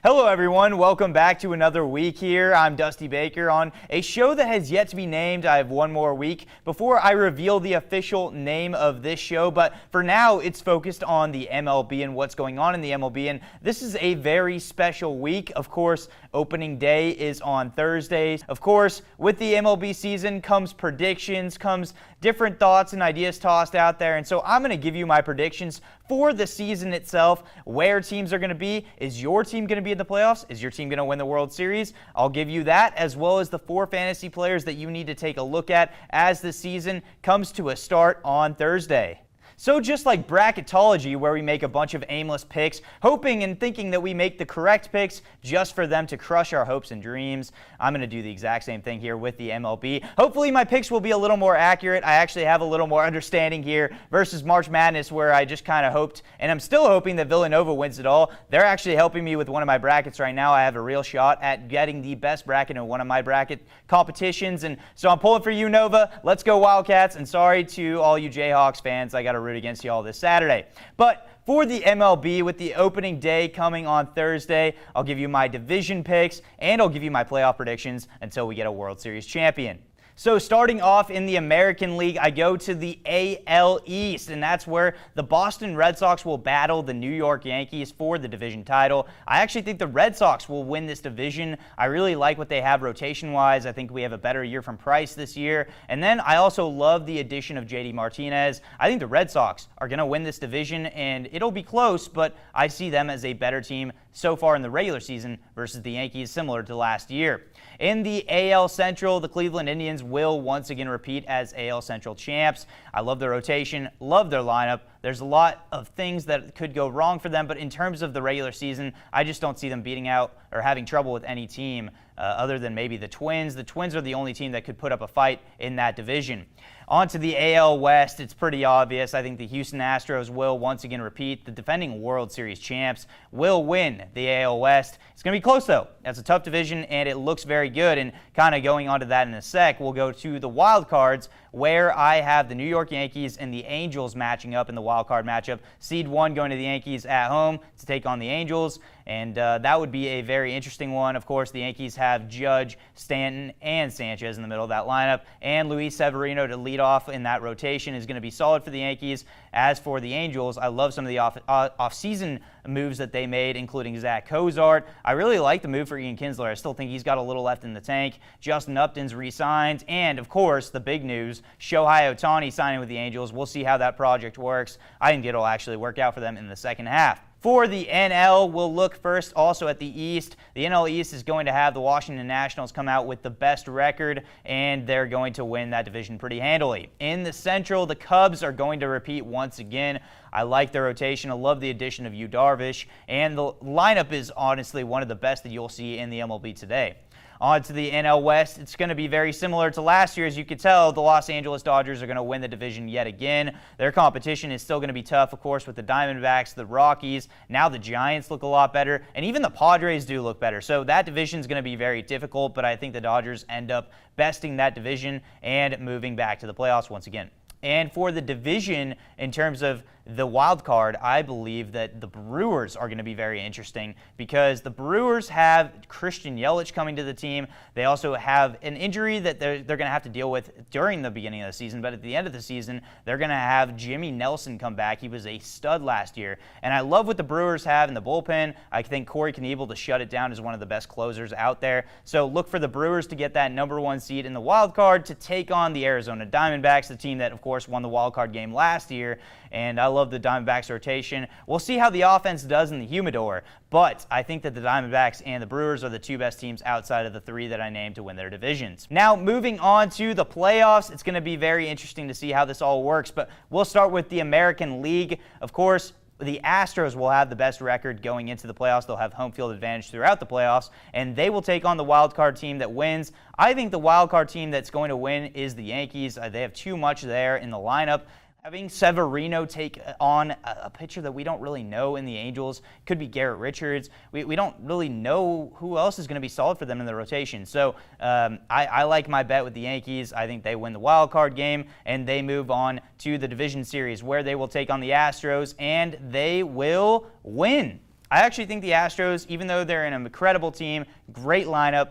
Hello everyone, welcome back to another week here. I'm Dusty Baker on a show that has yet to be named. I have one more week before I reveal the official name of this show, but for now it's focused on the MLB and what's going on in the MLB, and this is a very special week. Of course, opening day is on Thursdays. Of course, with the MLB season comes predictions, comes different thoughts and ideas tossed out there, and so I'm going to give you my predictions for the season itself, where teams are going to be. Is your team going to be in the playoffs? Is your team going to win the World Series? I'll give you that, as well as the 4 fantasy players that you need to take a look at as the season comes to a start on Thursday. So just like bracketology, where we make a bunch of aimless picks, hoping and thinking that we make the correct picks just for them to crush our hopes and dreams, I'm going to do the exact same thing here with the MLB. Hopefully my picks will be a little more accurate. I actually have a little more understanding here versus March Madness, where I just kind of hoped, and I'm still hoping, that Villanova wins it all. They're actually helping me with one of my brackets right now. I have a real shot at getting the best bracket in one of my bracket competitions, and so I'm pulling for you, Nova. Let's go Wildcats, and sorry to all you Jayhawks fans. I got to root against you all this Saturday. But for the MLB, with the opening day coming on Thursday, I'll give you my division picks and I'll give you my playoff predictions until we get a World Series champion. So starting off in the American League, I go to the AL East, and that's where the Boston Red Sox will battle the New York Yankees for the division title. I actually think the Red Sox will win this division. I really like what they have rotation-wise. I think we have a better year from Price this year. And then I also love the addition of JD Martinez. I think the Red Sox are going to win this division, and it'll be close, but I see them as a better team so far in the regular season versus the Yankees, similar to last year. In the AL Central, the Cleveland Indians will once again repeat as AL Central champs. I love their rotation, love their lineup. There's a lot of things that could go wrong for them, but in terms of the regular season, I just don't see them beating out or having trouble with any team other than maybe the Twins. The Twins are the only team that could put up a fight in that division. On to the AL West, it's pretty obvious. I think the Houston Astros will once again repeat. The defending World Series champs will win the AL West. It's going to be close, though. That's a tough division, and it looks very good. And kind of going on to that in a sec, we'll go to the wild cards, where I have the New York Yankees and the Angels matching up in the wild card matchup. Seed 1 going to the Yankees at home to take on the Angels, and that would be a very interesting one. Of course, the Yankees have Judge, Stanton, and Sanchez in the middle of that lineup, and Luis Severino to lead off in that rotation is going to be solid for the Yankees. As for the Angels, I love some of the off-season moves that they made, including Zach Cozart. I really like the move for Ian Kinsler. I still think he's got a little left in the tank. Justin Upton's re-signed, and of course, the big news, Shohei Ohtani signing with the Angels. We'll see how that project works. I think it'll actually work out for them in the second half. For the NL, we'll look first also at the East. The NL East is going to have the Washington Nationals come out with the best record, and they're going to win that division pretty handily. In the Central, the Cubs are going to repeat once again. I like their rotation. I love the addition of Yu Darvish, and the lineup is honestly one of the best that you'll see in the MLB today. On to the NL West, it's going to be very similar to last year. As you could tell, the Los Angeles Dodgers are going to win the division yet again. Their competition is still going to be tough, of course, with the Diamondbacks, the Rockies. Now the Giants look a lot better, and even the Padres do look better. So that division is going to be very difficult, but I think the Dodgers end up besting that division and moving back to the playoffs once again. And for the division, in terms of the wild card, I believe that the Brewers are going to be very interesting because the Brewers have Christian Yelich coming to the team. They also have an injury that they're going to have to deal with during the beginning of the season, but at the end of the season, they're going to have Jimmy Nelson come back. He was a stud last year, and I love what the Brewers have in the bullpen. I think Corey Knebel to shut it down is one of the best closers out there. So look for the Brewers to get that #1 seed in the wild card to take on the Arizona Diamondbacks, the team that, of course, won the wild card game last year, and I love the Diamondbacks rotation. We'll see how the offense does in the humidor, but I think that the Diamondbacks and the Brewers are the 2 best teams outside of the 3 that I named to win their divisions. Now, moving on to the playoffs, it's going to be very interesting to see how this all works, but we'll start with the American League. Of course, the Astros will have the best record going into the playoffs. They'll have home field advantage throughout the playoffs, and they will take on the wild card team that wins. I think the wild card team that's going to win is the Yankees. They have too much there in the lineup. Having Severino take on a pitcher that we don't really know in the Angels, could be Garrett Richards. We don't really know who else is going to be solid for them in the rotation. So I like my bet with the Yankees. I think they win the wild card game, and they move on to the division series where they will take on the Astros, and they will win. I actually think the Astros, even though they're an incredible team, great lineup,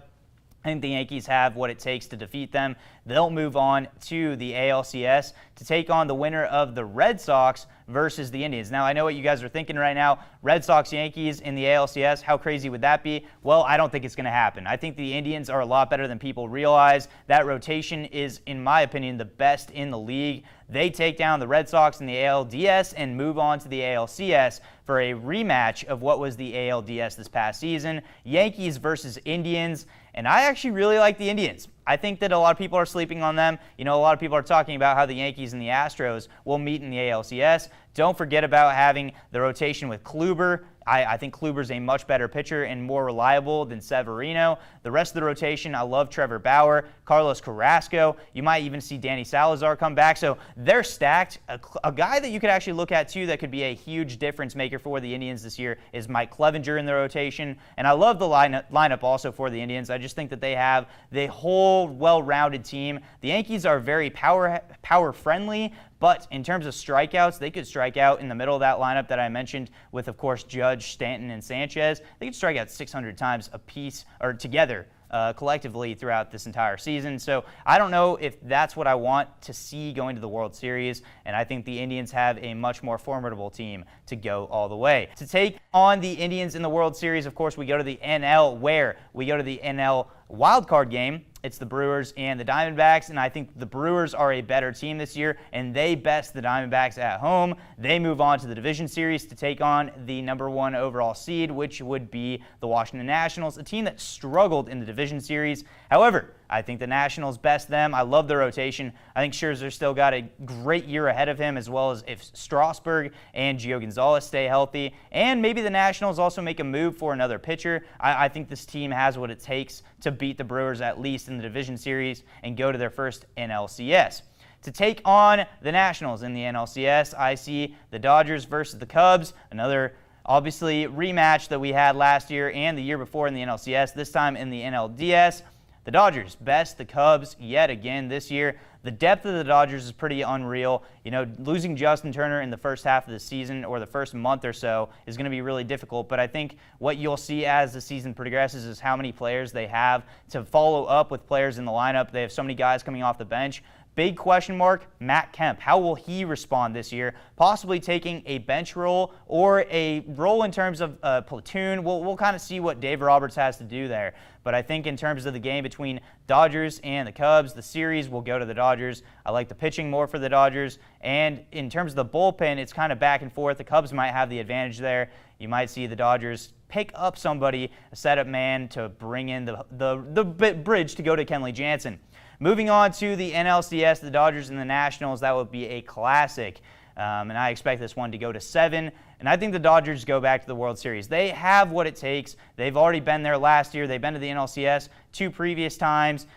I think the Yankees have what it takes to defeat them. They'll move on to the ALCS to take on the winner of the Red Sox versus the Indians. Now, I know what you guys are thinking right now. Red Sox, Yankees in the ALCS, how crazy would that be? Well, I don't think it's going to happen. I think the Indians are a lot better than people realize. That rotation is, in my opinion, the best in the league. They take down the Red Sox in the ALDS and move on to the ALCS for a rematch of what was the ALDS this past season. Yankees versus Indians. And I actually really like the Indians. I think that a lot of people are sleeping on them. You know, a lot of people are talking about how the Yankees and the Astros will meet in the ALCS. Don't forget about having the rotation with Kluber. I think Kluber's a much better pitcher and more reliable than Severino. The rest of the rotation, I love Trevor Bauer, Carlos Carrasco. You might even see Danny Salazar come back. So they're stacked. A guy that you could actually look at, too, that could be a huge difference maker for the Indians this year is Mike Clevinger in the rotation. And I love the lineup also for the Indians. I just think that they have the whole well-rounded team. The Yankees are very power-friendly, but in terms of strikeouts, they could strike out in the middle of that lineup that I mentioned with, of course, Judge, Stanton, and Sanchez. They could strike out 600 times apiece or together collectively throughout this entire season. So I don't know if that's what I want to see going to the World Series, and I think the Indians have a much more formidable team to go all the way. To take on the Indians in the World Series, of course, we go to the NL, where we go to the NL wildcard game. It's the Brewers and the Diamondbacks, and I think the Brewers are a better team this year, and they best the Diamondbacks at home. They move on to the division series to take on the #1 overall seed, which would be the Washington Nationals, a team that struggled in the division series. However, I think the Nationals best them. I love the rotation. I think Scherzer still got a great year ahead of him, as well as if Strasburg and Gio Gonzalez stay healthy. And maybe the Nationals also make a move for another pitcher. I think this team has what it takes to beat the Brewers, at least in the division series, and go to their first NLCS. To take on the Nationals in the NLCS, I see the Dodgers versus the Cubs, another obviously rematch that we had last year and the year before in the NLCS, this time in the NLDS. The Dodgers best the Cubs yet again this year. The depth of the Dodgers is pretty unreal. You know, losing Justin Turner in the first half of the season or the first month or so is going to be really difficult. But I think what you'll see as the season progresses is how many players they have to follow up with players in the lineup. They have so many guys coming off the bench. Big question mark, Matt Kemp. How will he respond this year? Possibly taking a bench role or a role in terms of platoon. We'll kind of see what Dave Roberts has to do there. But I think in terms of the game between Dodgers and the Cubs, the series will go to the Dodgers. I like the pitching more for the Dodgers. And in terms of the bullpen, it's kind of back and forth. The Cubs might have the advantage there. You might see the Dodgers pick up somebody, a setup man, to bring in the bridge to go to Kenley Jansen. Moving on to the NLCS, the Dodgers and the Nationals, that would be a classic. And I expect this one to go to 7. And I think the Dodgers go back to the World Series. They have what it takes. They've already been there last year. They've been to the NLCS 2 previous times.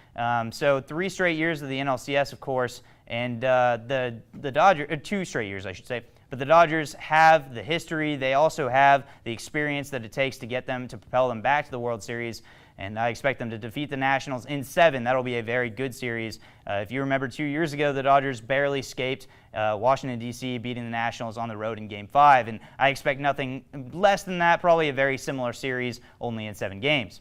So 3 straight years of the NLCS, of course. And the Dodgers, 2 straight years, I should say. But the Dodgers have the history. They also have the experience that it takes to get them to propel them back to the World Series. And I expect them to defeat the Nationals in 7. That'll be a very good series. If you remember 2 years ago, the Dodgers barely escaped Washington, D.C., beating the Nationals on the road in Game 5. And I expect nothing less than that, probably a very similar series, only in 7 games.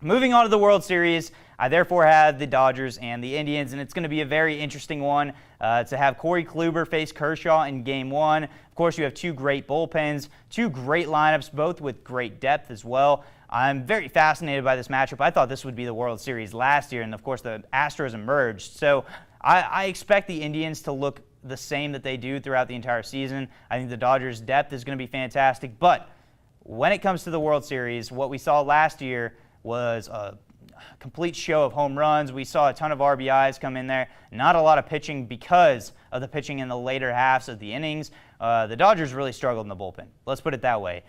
Moving on to the World Series, I therefore have the Dodgers and the Indians, and it's going to be a very interesting one to have Corey Kluber face Kershaw in Game 1. Of course, you have 2 great bullpens, 2 great lineups, both with great depth as well. I'm very fascinated by this matchup. I thought this would be the World Series last year, and of course the Astros emerged. So I expect the Indians to look the same that they do throughout the entire season. I think the Dodgers' depth is going to be fantastic. But when it comes to the World Series, what we saw last year was a complete show of home runs. We saw a ton of RBIs come in there. Not a lot of pitching because of the pitching in the later halves of the innings. The Dodgers really struggled in the bullpen. Let's put it that way.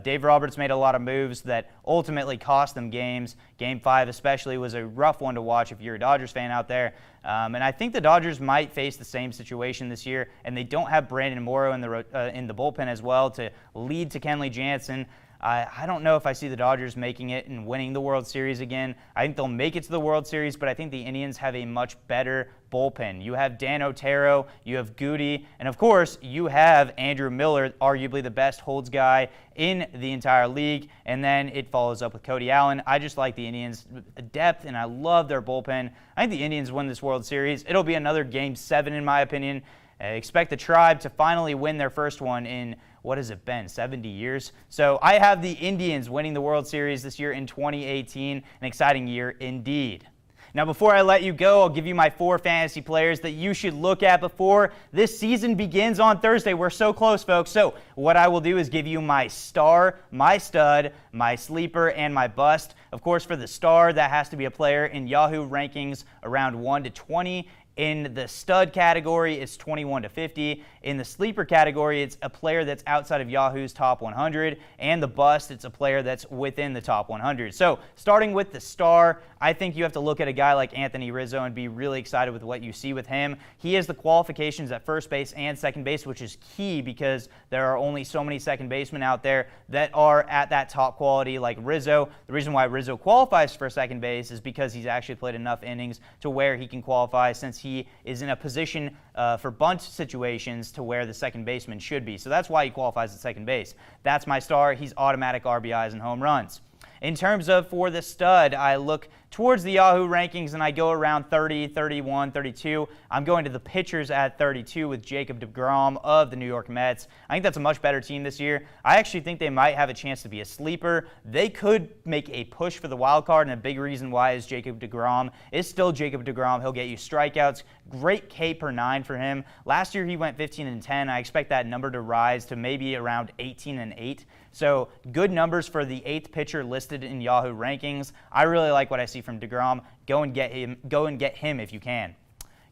Dave Roberts made a lot of moves that ultimately cost them games. Game 5 especially was a rough one to watch if you're a Dodgers fan out there. And I think the Dodgers might face the same situation this year, and they don't have Brandon Morrow in the bullpen as well to lead to Kenley Jansen. I don't know if I see the Dodgers making it and winning the World Series again. I think they'll make it to the World Series, but I think the Indians have a much better bullpen. You have Dan Otero, you have Goody, and of course, you have Andrew Miller, arguably the best holds guy in the entire league, and then it follows up with Cody Allen. I just like the Indians' depth, and I love their bullpen. I think the Indians win this World Series. It'll be another Game 7 in my opinion. I expect the Tribe to finally win their first one in, what has it been, 70 years? So I have the Indians winning the World Series this year in 2018, an exciting year indeed. Now, before I let you go, I'll give you my 4 fantasy players that you should look at before this season begins on Thursday. We're so close, folks. So what I will do is give you my star, my stud, my sleeper, and my bust. Of course, for the star, that has to be a player in Yahoo rankings around 1 to 20. In the stud category, it's 21 to 50. In the sleeper category, it's a player that's outside of Yahoo's top 100. And the bust, it's a player that's within the top 100. So starting with the star, I think you have to look at a guy like Anthony Rizzo and be really excited with what you see with him. He has the qualifications at first base and second base, which is key because there are only so many second basemen out there that are at that top quality like Rizzo. The reason why Rizzo qualifies for second base is because he's actually played enough innings to where he can qualify, since he is in a position for bunt situations to where the second baseman should be. So that's why he qualifies at second base. That's my star. He's automatic RBIs and home runs. In terms of for the stud, I look towards the Yahoo rankings and I go around 30, 31, 32. I'm going to the pitchers at 32 with Jacob deGrom of the New York Mets. I think that's a much better team this year. I actually think they might have a chance to be a sleeper. They could make a push for the wild card, and a big reason why is Jacob deGrom is still Jacob deGrom. He'll get you strikeouts. Great K per 9 for him. Last year he went 15 and 10. I expect that number to rise to maybe around 18 and 8. So good numbers for the 8th pitcher listed in Yahoo rankings. I really like what I see from deGrom. Go and get him if you can.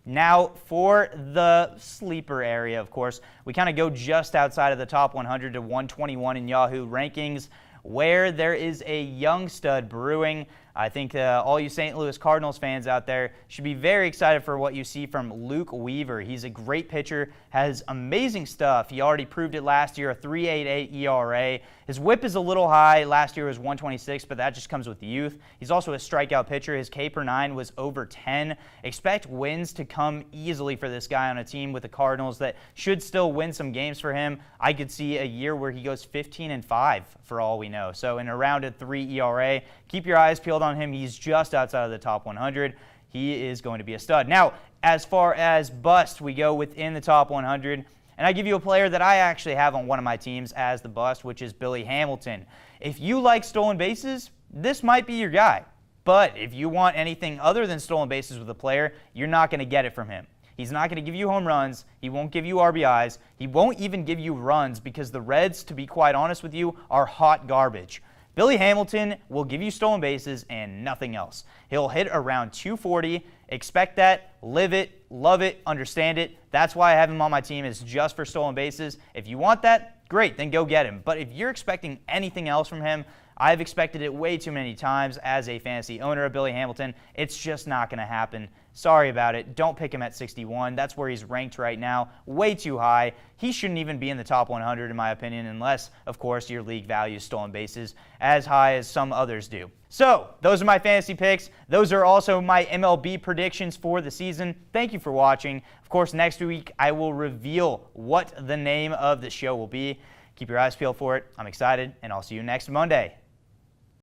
Now for the sleeper area, of course, we kind of go just outside of the top 100 to 121 in Yahoo rankings, where there is a young stud brewing. I think all you St. Louis Cardinals fans out there should be very excited for what you see from Luke Weaver. He's a great pitcher, has amazing stuff. He already proved it last year, a 3.88 ERA. His whip is a little high. Last year was 126, but that just comes with youth. He's also a strikeout pitcher. His K per 9 was over 10. Expect wins to come easily for this guy on a team with the Cardinals that should still win some games for him. I could see a year where he goes 15 and 5 for all we know. So in around a 3 ERA, keep your eyes peeled on him. He's just outside of the top 100. He is going to be a stud. Now, as far as bust, we go within the top 100. And I give you a player that I actually have on one of my teams as the bust, which is Billy Hamilton. If you like stolen bases, this might be your guy. But if you want anything other than stolen bases with a player, you're not going to get it from him. He's not going to give you home runs. He won't give you RBIs. He won't even give you runs because the Reds, to be quite honest with you, are hot garbage. Billy Hamilton will give you stolen bases and nothing else. He'll hit around 240. Expect that, live it, love it, understand it. That's why I have him on my team, is just for stolen bases. If you want that, great, then go get him. But if you're expecting anything else from him, I've expected it way too many times as a fantasy owner of Billy Hamilton. It's just not going to happen. Sorry about it. Don't pick him at 61. That's where he's ranked right now. Way too high. He shouldn't even be in the top 100 in my opinion, unless, of course, your league values stolen bases as high as some others do. So, those are my fantasy picks. Those are also my MLB predictions for the season. Thank you for watching. Of course, next week I will reveal what the name of the show will be. Keep your eyes peeled for it. I'm excited, and I'll see you next Monday.